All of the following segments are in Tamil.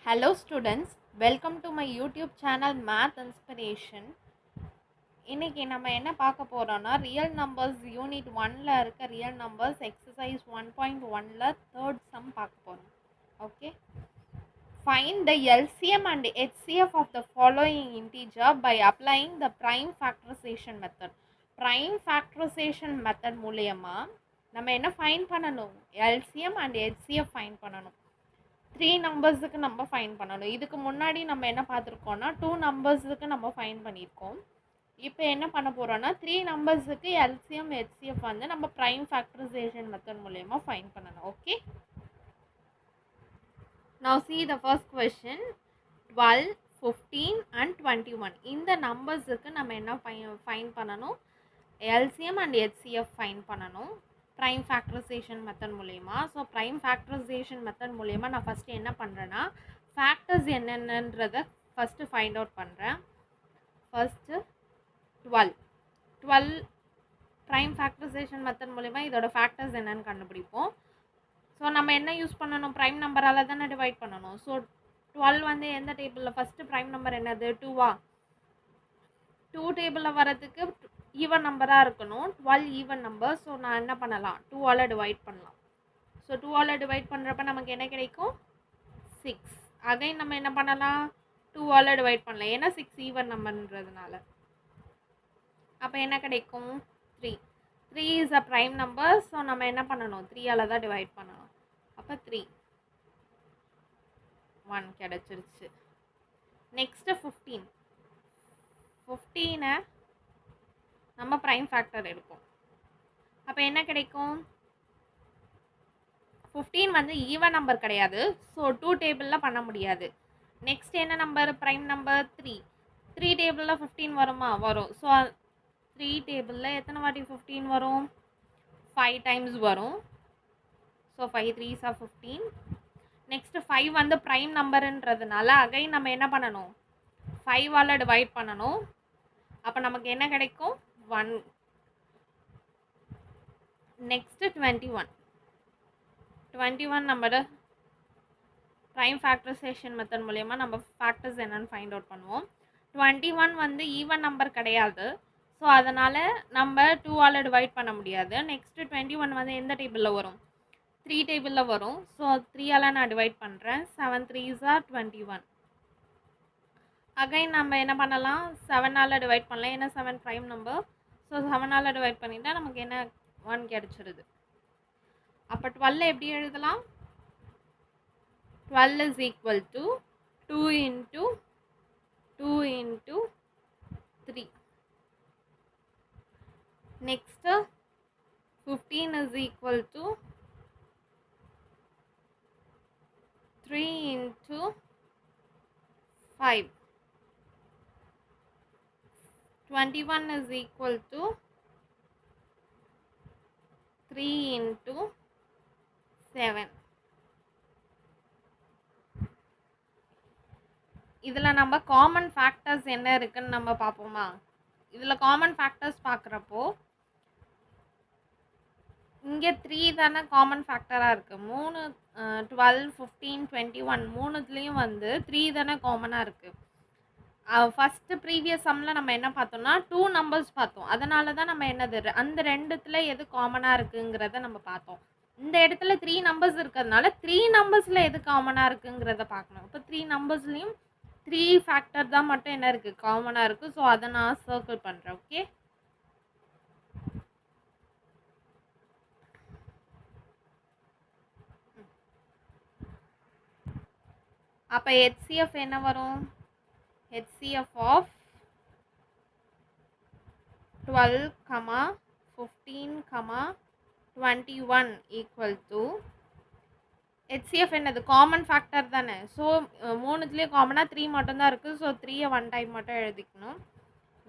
Hello students, welcome to my YouTube channel Math Inspiration. இன்னைக்கு நம்ம என்ன பார்க்க போறோம்னா ரியல் நம்பர்ஸ் யூனிட் 1ல இருக்க ரியல் நம்பர்ஸ் எக்ஸசைஸ் 1.1ல தேர்ட் சம் பார்க்க போறோம். Okay, find the LCM and HCF of the following integer by applying the prime factorization method. Prime factorization method மூலமா நம்ம என்ன ஃபைண்ட் பண்ணணும்? LCM and HCF ஃபைண்ட் பண்ணணும். 3 நம்பர்ஸுக்கு நம்ம ஃபைண்ட் பண்ணணும். இதுக்கு முன்னாடி நம்ம என்ன பார்த்துருக்கோம்னா 2 நம்பர்ஸுக்கு நம்ம ஃபைண்ட் பண்ணியிருக்கோம். இப்போ என்ன பண்ண போகிறோம்னா 3 நம்பர்ஸுக்கு எல்சிஎம் ஹெச்சிஎஃப் வந்து நம்ம ப்ரைம் ஃபேக்டரைசேஷன் மெத்தட் மூலயமா ஃபைண்ட் பண்ணணும். Okay, now see the first question. 12, 15 and 21 இந்த நம்பர்ஸுக்கு நம்ம என்ன ஃபைண்ட் பண்ணணும்? எல்சிஎம் அண்ட் ஹெச்சிஎஃப் ஃபைண்ட் பண்ணணும் ப்ரைம் ஃபேக்டரைசேஷன் மெத்தட் மூலயமா. ஸோ ப்ரைம் ஃபேக்டரைசேஷன் மெத்தட் மூலயமா நான் ஃபஸ்ட்டு என்ன பண்ணுறேன்னா ஃபேக்டர்ஸ் என்னென்னன்றதை ஃபஸ்ட்டு ஃபைண்ட் அவுட் பண்ணுறேன். ஃபஸ்ட்டு 12 ப்ரைம் ஃபேக்டரைசேஷன் மெத்தட் மூலயமா இதோட ஃபேக்டர்ஸ் என்னென்னு கண்டுபிடிப்போம். ஸோ நம்ம என்ன யூஸ் பண்ணணும்? ப்ரைம் நம்பரால் தானே டிவைட் பண்ணணும். ஸோ 12 வந்து எந்த டேபிளில் ஃபஸ்ட்டு ப்ரைம் நம்பர் என்னது? 2வா? 2 டேபிளில் வரதுக்கு ஈவன் நம்பராக இருக்கணும். 12 ஈவன் நம்பர். ஸோ நான் என்ன பண்ணலாம்? 2ஆல் டிவைட் பண்ணலாம். ஸோ 2ஆல் டிவைட் பண்ணுறப்ப நமக்கு என்ன கிடைக்கும்? 6. அகைன் நம்ம என்ன பண்ணலாம்? 2ஆல் டிவைட் பண்ணலாம், ஏன்னா 6 ஈவன் நம்பர்ன்றதுனால. அப்போ என்ன கிடைக்கும்? 3. 3 is a prime number. So நம்ம என்ன பண்ணணும்? 3ஆல் தான் டிவைட் பண்ணணும். அப்போ 3 1 கிடச்சிருச்சு. நெக்ஸ்ட்டு 15. 15 நம்ம ப்ரைம் ஃபேக்டர் எடுப்போம். அப்போ என்ன கிடைக்கும்? 15 வந்து ஈவன் நம்பர் கிடையாது. ஸோ 2 டேபிளில் பண்ண முடியாது. நெக்ஸ்ட் என்ன நம்பர்? Prime number 3. 3 டேபிளில் 15 வருமா? வரும். ஸோ 3 டேபிளில் எத்தனை வாட்டி 15 வரும்? 5 டைம்ஸ் வரும். So 5 3s are 15. நெக்ஸ்ட்டு 5 வந்து ப்ரைம் நம்பருன்றதுனால அகைன் நம்ம என்ன பண்ணணும்? 5ஆல் டிவைட் பண்ணணும். அப்போ நமக்கு என்ன கிடைக்கும்? 1. நெக்ஸ்ட்டு 21 நம்மளோட ப்ரைம் ஃபேக்டரைசேஷன் மெத்தட் மூலயமா நம்ம ஃபேக்டர்ஸ் என்னென்னு ஃபைண்ட் அவுட் பண்ணுவோம். 21 வந்து ஈவன் நம்பர் கிடையாது. ஸோ அதனால் நம்ம 2ஆல் டிவைட் பண்ண முடியாது. நெக்ஸ்ட்டு 21 வந்து எந்த டேபிளில் வரும்? 3 டேபிளில் வரும். ஸோ 3ஆல் நான் டிவைட் பண்ணுறேன். 7 3s are 21. அகைன் நம்ம என்ன பண்ணலாம்? 7ஆல் டிவைட் பண்ணலாம், ஏன்னா 7 ப்ரைம் நம்பர். ஸோ 7ஆல் டிவைட் பண்ணிட்டா நமக்கு என்ன? 1 கிடச்சிருது. அப்போ 12 எப்படி எழுதலாம்? 12 is equal to 2 into 2 into 3. Next 15 is equal to 3 into 5. 21 is equal to 3 into 7. இதில் நம்ம காமன் ஃபேக்டர்ஸ் என்ன இருக்குன்னு நம்ம பார்ப்போமா? இதில் காமன் ஃபேக்டர்ஸ் பார்க்குறப்போ இங்கே 3 தானே காமன் ஃபேக்டராக இருக்குது. 3 12 15 21 மூணுத்துலேயும் வந்து 3 தானே காமனாக இருக்குது. ஃபஸ்ட்டு ப்ரீவியஸ் சம்மில் நம்ம என்ன பார்த்தோம்னா 2 நம்பர்ஸ் பார்த்தோம். அதனால தான் நம்ம என்னது அந்த ரெண்டுத்தில் எது காமனாக இருக்குங்கிறத நம்ம பார்த்தோம். இந்த இடத்துல 3 நம்பர்ஸ் இருக்கிறதுனால 3 நம்பர்ஸில் எது காமனாக இருக்குங்கிறத பார்க்கணும். இப்போ 3 நம்பர்ஸ்லேயும் 3 ஃபேக்டர் தான் மட்டும் என்ன இருக்குது? காமனாக இருக்குது. ஸோ அதை நான் சர்க்கிள் பண்ணுறேன். ஓகே, அப்போ HCF என்ன வரும்? HCF of 12, 15, 21 equal to HCF என்னது? காமன் ஃபேக்டர் தானே. ஸோ மூணுத்துலேயும் காமனாக 3 மட்டும்தான் இருக்குது. ஸோ 3யை 1 டைம் மட்டும் எழுதிக்கணும்.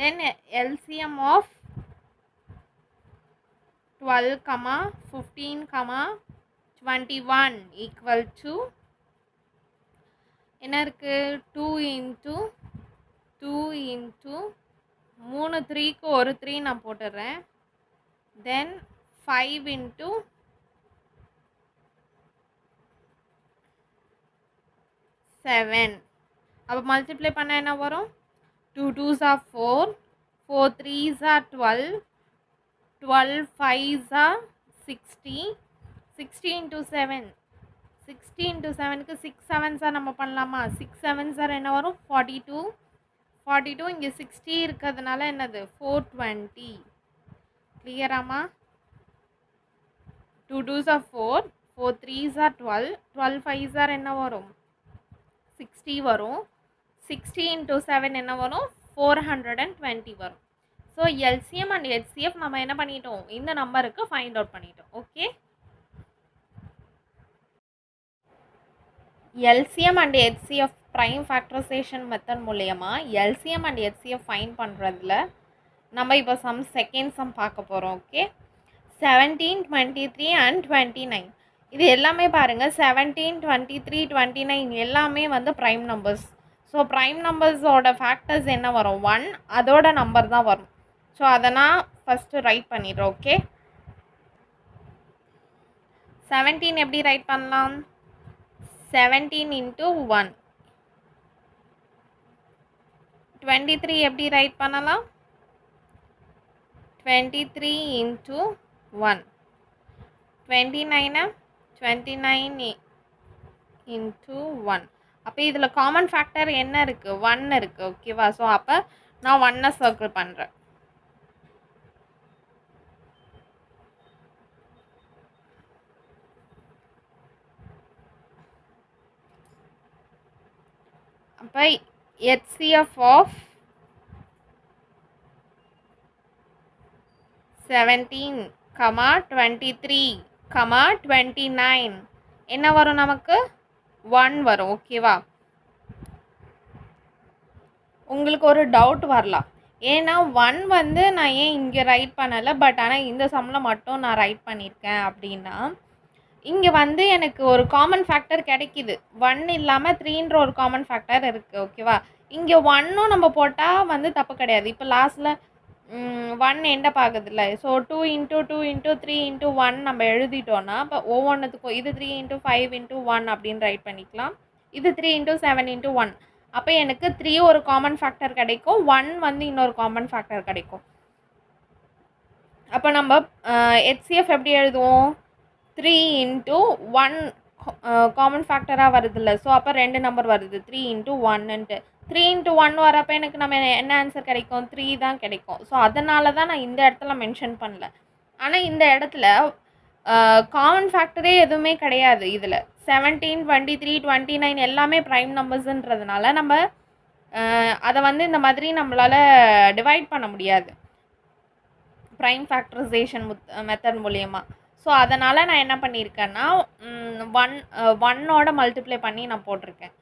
தென் LCM ஆஃப் 12, 15, 21 equal to என்ன இருக்குது? 2 into 2 into 3 3க்கு ஒரு 3 நான் போட்டுடுறேன். தென் 5 into 7 7. அப்போ மல்டிப்ளை பண்ண என்ன வரும்? 2 2s are 4, 4 3s are 12, 12 5s are 60, 60 into 7, 60 into 7க்கு 6 7s நம்ம பண்ணலாமா? 6 7s என்ன வரும்? 42, 42 இங்கே 60 இருக்கிறதுனால என்னது? 420. கிளியராமா? 2 2s are 4, 4 3s are 12, 12 5s என்ன வரும்? 60 வரும். 60 into 7 என்ன வரும்? 420 வரும். ஸோ எல்சிஎம் அண்ட் ஹெச்சிஎஃப் நம்ம என்ன பண்ணிட்டோம்? இந்த நம்பருக்கு ஃபைண்ட் அவுட் பண்ணிட்டோம். Okay, LCM and HCF prime factorisation method மூலயமா எல்சிஎம் அண்ட் ஹெச்சிஎஃப் ஃபைண்ட் பண்ணுறதுல நம்ம இப்போ செகண்ட் சம் பார்க்க போகிறோம். ஓகே, 17 23 and 29 இது எல்லாமே பாருங்கள். 17 23 29 எல்லாமே வந்து ப்ரைம் நம்பர்ஸ். ஸோ ப்ரைம் நம்பர்ஸோட ஃபேக்டர்ஸ் என்ன வரும்? 1, அதோட நம்பர் தான் வரும். ஸோ அதை நான் ஃபஸ்ட்டு ரைட் பண்ணிடுறேன். ஓகே, 17 எப்படி ரைட் பண்ணலாம்? 17 into 1. 23 எப்படி ரைட் பண்ணலாம்? 23 into 1. 29 29 into 1. அப்போ இதில் காமன் ஃபேக்டர் என்ன இருக்குது? 1 இருக்குது. ஓகேவா? ஸோ அப்போ நான் 1 சர்க்கிள் பண்ணுறேன். அப்போ ஹெச்சிஎஃப் ஆஃப் 17, 23, 29 என்ன வரும்? நமக்கு 1 வரும். ஓகேவா? உங்களுக்கு ஒரு டவுட் வரலாம், ஏன்னா 1 வந்து நான் ஏன் இங்கே ரைட் பண்ணலை, பட் ஆனால் இந்த சம்மில் மட்டும் நான் ரைட் பண்ணியிருக்கேன் அப்படின்னா, இங்கே வந்து எனக்கு ஒரு காமன் ஃபேக்டர் கிடைக்கிது. 1 இல்லாமல் 3ன்ற ஒரு காமன் ஃபேக்டர் இருக்குது. ஓகேவா? இங்கே 1ம் நம்ம போட்டால் வந்து தப்பு கிடையாது. இப்போ லாஸ்ட்டில் 1 எண்டப் ஆகுதுல்ல. ஸோ 2 into 2 into 3 into 1 நம்ம எழுதிட்டோன்னா, இப்போ ஒவ்வொன்றுத்துக்கும் இது 3 into 5 into 1 அப்படின்னு ரைட் பண்ணிக்கலாம். இது 3 into 7 into 1. அப்போ எனக்கு 3 ஒரு காமன் ஃபேக்டர் கிடைக்கும், 1 வந்து இன்னொரு காமன் ஃபேக்டர் கிடைக்கும். அப்போ நம்ம ஹெச்சிஎஃப் எப்படி எழுதுவோம்? 3 into 1 காமன் ஃபேக்டராக வருதுல்ல. ஸோ அப்போ 2 நம்பர் வருது, 3 into 1ன்ட்டு. 3 into 1 வரப்போ எனக்கு நம்ம என்ன ஆன்சர் கிடைக்கும்? 3 தான் கிடைக்கும். ஸோ அதனால தான் நான் இந்த இடத்துல மென்ஷன் பண்ணல. ஆனால் இந்த இடத்துல காமன் ஃபேக்டரே எதுவுமே கிடையாது. இதில் 17 23 29 எல்லாமே ப்ரைம் நம்பர்ஸுன்றதுனால நம்ம அதை வந்து இந்த மாதிரி நம்மளால் டிவைட் பண்ண முடியாது ப்ரைம் ஃபேக்டரைசேஷன் மெத்தட் மூலயமா. ஸோ அதனால் நான் என்ன பண்ணியிருக்கேன்னா 1ஓட மல்டிப்ளை பண்ணி நான் போட்டிருக்கேன்.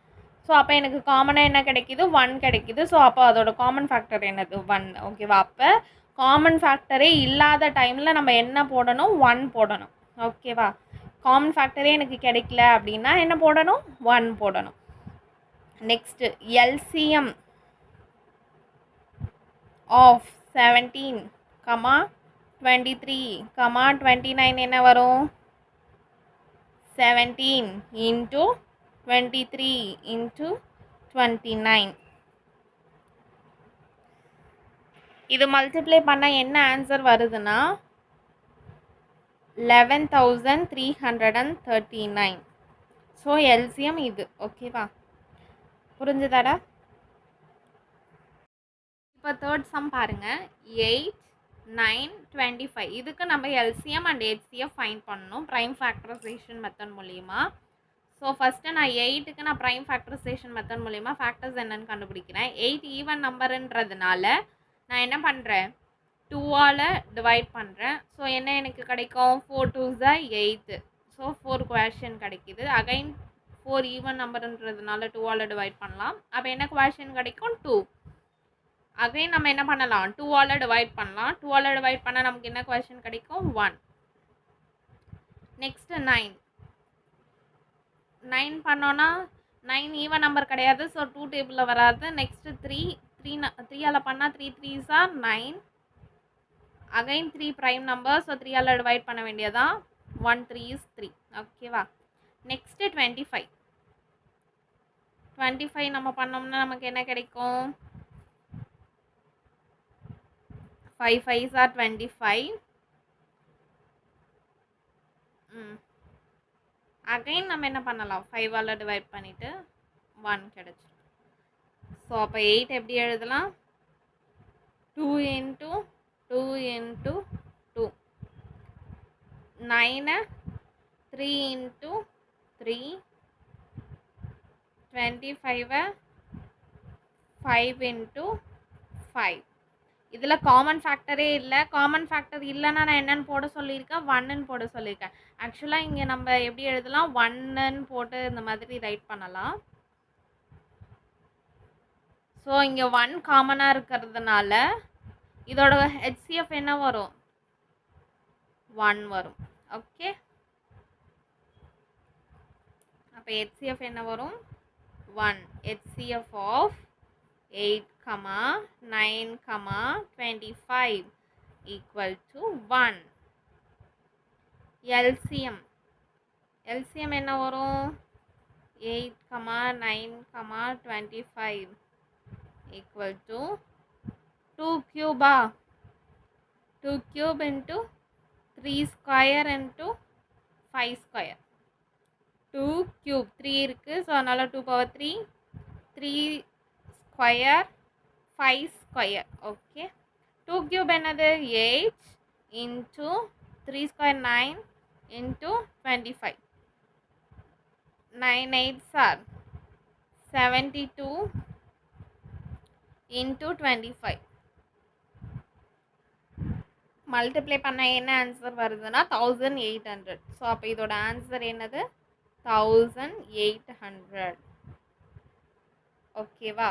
ஸோ அப்போ எனக்கு காமனாக என்ன கிடைக்கிது? 1 கிடைக்கிது. ஸோ அப்போ அதோட காமன் ஃபேக்டர் என்னது? 1. ஓகேவா? அப்போ காமன் ஃபேக்டரே இல்லாத டைமில் நம்ம என்ன போடணும்? 1 போடணும். ஓகேவா? காமன் ஃபேக்டரே எனக்கு கிடைக்கல அப்படின்னா என்ன போடணும்? 1 போடணும். நெக்ஸ்ட்டு எல்சிஎம் ஆஃப் 17, 23, 29 என்ன வரும்? 17 into 23 into 29. இது மல்டிப்ளை பண்ணால் என்ன ஆன்சர் வருதுன்னா 11,339. ஸோ எல்சிஎம் இது. ஓகேவா? புரிஞ்சுதாடா? இப்போ தேர்ட் சம் பாருங்கள். 8 9 25 இதுக்கு நம்ம எல்சிஎம் அண்ட் ஹெச்சிஎஃப் ஃபைண்ட் பண்ணணும் ப்ரைம் ஃபேக்டரைசேஷன் மெத்தட் மூலிமா. ஸோ ஃபஸ்ட்டு நான் 8க்கு நான் ப்ரைம் ஃபேக்டரைசேஷன் மெத்தட் மூலிமா ஃபேக்டர்ஸ் என்னென்னு கண்டுபிடிக்கிறேன். 8 ஈவன் நம்பருன்றதுனால நான் என்ன பண்ணுறேன்? 2ஆல் டிவைட் பண்ணுறேன். ஸோ என்ன எனக்கு கிடைக்கும்? 4 2s are 8. ஸோ 4 குவேஷன் கிடைக்கிது. அகைன் 4 ஈவன் நம்பருன்றதுனால 2ஆல் டிவைட் பண்ணலாம். அப்போ என்ன குவேஷன் கிடைக்கும்? 2. அகைன் நம்ம என்ன பண்ணலாம்? 2ஆல் டிவைட் பண்ணலாம். 2ஆல் டிவைட் பண்ணால் நமக்கு என்ன குவேஷன் கிடைக்கும்? 1. நெக்ஸ்ட்டு 9 9 பண்ணோன்னா 9 ஈவன் நம்பர் கிடையாது. ஸோ 2 டேபிளில் வராது. நெக்ஸ்ட்டு 3ஆல் பண்ணால் 3 3s are 9. Again 3 prime number. So 3ஆல் டிவைட் பண்ண வேண்டியதான். 1 3 is 3. ஓகேவா? நெக்ஸ்ட்டு 25 25 நம்ம பண்ணோம்னா நமக்கு என்ன கிடைக்கும்? 5 5s are 25. அகைன் நம்ம என்ன பண்ணலாம்? 5ஆல் டிவைட் பண்ணிட்டு 1 கிடைச்சிரும். ஸோ அப்போ 8 எப்படி எழுதலாம்? 2 into 2 into 2. 9 3 into 3. 25 5 into 5. இதில் காமன் ஃபேக்டரே இல்லை. காமன் ஃபேக்டர் இல்லைன்னா நான் என்னென்னு போட சொல்லியிருக்கேன்? 1ன்னு போட சொல்லியிருக்கேன். ஆக்சுவலாக இங்கே நம்ம எப்படி எழுதலாம்? 1ன்னு போட்டு இந்த மாதிரி ரைட் பண்ணலாம். ஸோ இங்கே 1 காமனாக இருக்கிறதுனால இதோட HCF என்ன வரும்? 1 வரும். ஓகே, அப்போ HCF என்ன வரும்? 1. HCF of 8, 9, 25 equal to 1. LCM என்ன வரும்? 8, 9, 25 equal to 2 cube. 2 cube into 3 square into 5 square. 2 cube 3 இருக்கு. ஸோ அதனால் 2 power 3. 3 square 5 square. Okay, 2 cube என்னது? 8 into 3 square 9 into 25. 9 8s are 72 into 25. Multiply பண்ண என்ன ஆன்சர் வருதுன்னா 1800. ஸோ அப்போ இதோட ஆன்சர் என்னது? 1800. ஓகேவா?